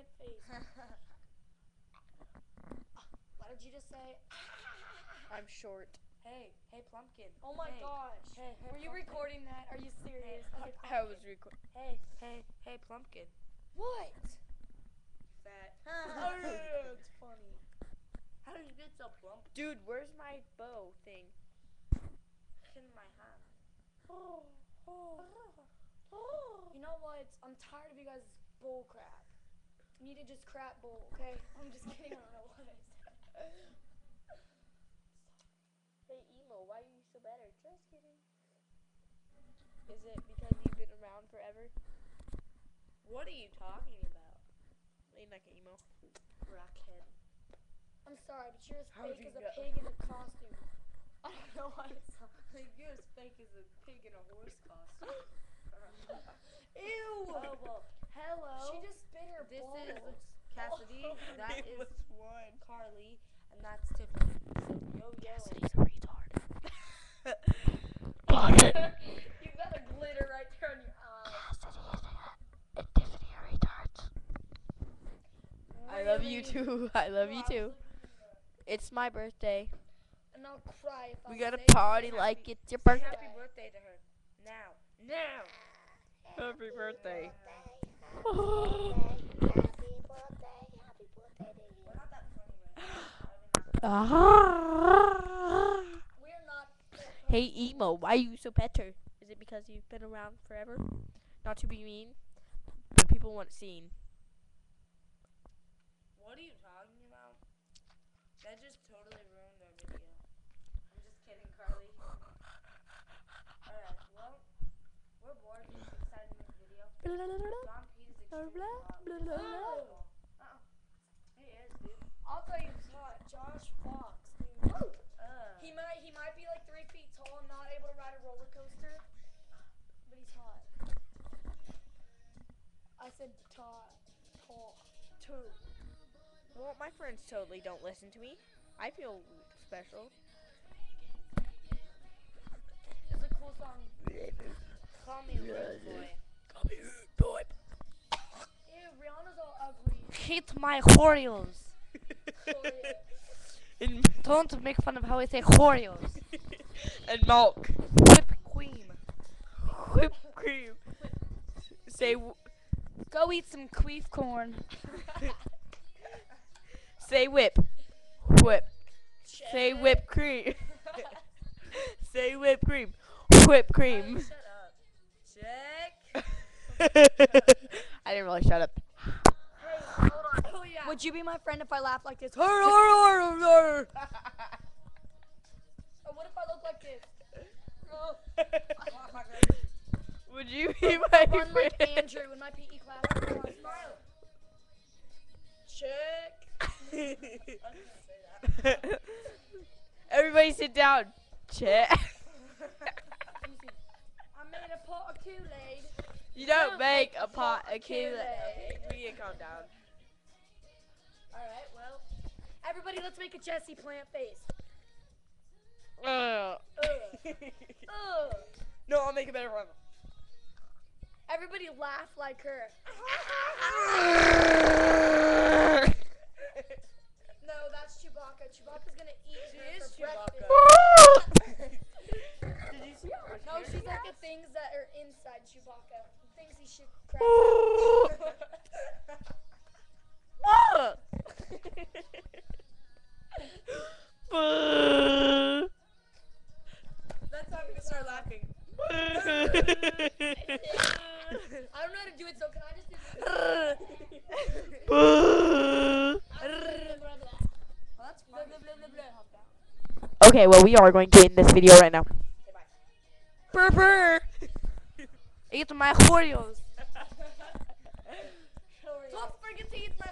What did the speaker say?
plant face. What did you just say? I'm short. Hey, Plumpkin. Oh my gosh. Hey, Were you recording that? Are you serious? Okay, I was recording. Hey, Plumpkin. What? Fat. Oh, it's funny. How did you get so plump? Dude, where's my bow thing? In my hand. You know what? I'm tired of you guys' bull crap. You need to just crap bull, okay? I'm just kidding. I don't know what I said. Hey, Emo, why are you so better? Just kidding. Is it because you've been around forever? What are you talking about? Ain't like Emo. Rockhead. I'm sorry, but you're as How'd fake you as a go? pig in a costume. I don't know why it's Like, you're as fake as a pig in a horse costume. Ew! Oh, well, hello. She just spit her This balls. is Cassidy. That is one. Carly. And that's Tiffany. So, yo. Cassidy's a retard. You got a glitter right there on your eye. And Tiffany are retards. I love you too. I love you too. It's my birthday. And I'll cry if We I gotta say party it. like it's your Happy birthday. birthday to her. Now. Happy birthday. We're not that funny right now. We're not. Hey Emo, why are you so better? Is it because you've been around forever? Not to be mean, but people want seen. What are you talking about? That just totally ruined our video. I'm just kidding, Carly. Alright, well, we're bored. We decided to make a video. John Pete is extremely hot. He is, dude. I'll tell you who's hot. Josh Fox, dude. He might be like 3 feet tall and not able to ride a roller coaster, but he's hot. I said tall. Two. Well, my friends totally don't listen to me. I feel special. It's a cool song. Call me Rude Boy. Call me Rude Boy. Ew, Rihanna's all ugly. Hit my whorioes. Don't make fun of how I say whorioes. And milk. Whipped cream. Whipped cream. Say Go eat some queef corn. say whip. Whip. Say whipped cream. Say whipped cream. Whipped cream. Shut up. Check. I didn't really shut up. Hey, hold on. Oh, yeah. Would you be my friend if I laugh like this? Would Or what if I look like this? you be my Run like friend? Andrew in my PE class. Smile. Check. Everybody sit down. Check. I made a pot of Kool-Aid. You don't make a pot of Kool-Aid. Okay, we need to calm down. Alright, well. Everybody, let's make a Jessie Plant face. Ugh. Ugh. No, I'll make a better one. Everybody laugh like her. No, that's Chewbacca. Chewbacca's gonna eat She her is for Chewbacca. breakfast. Did you see how much No, hair she's he like has? the things that are inside Chewbacca. Things he should crack That's how I'm gonna start laughing. I don't know how to do it, so can I just do Well, that's fun. Okay, well, we are going to end this video right now. Okay, bye. Burr. Eat my Oreos. Don't forget to eat my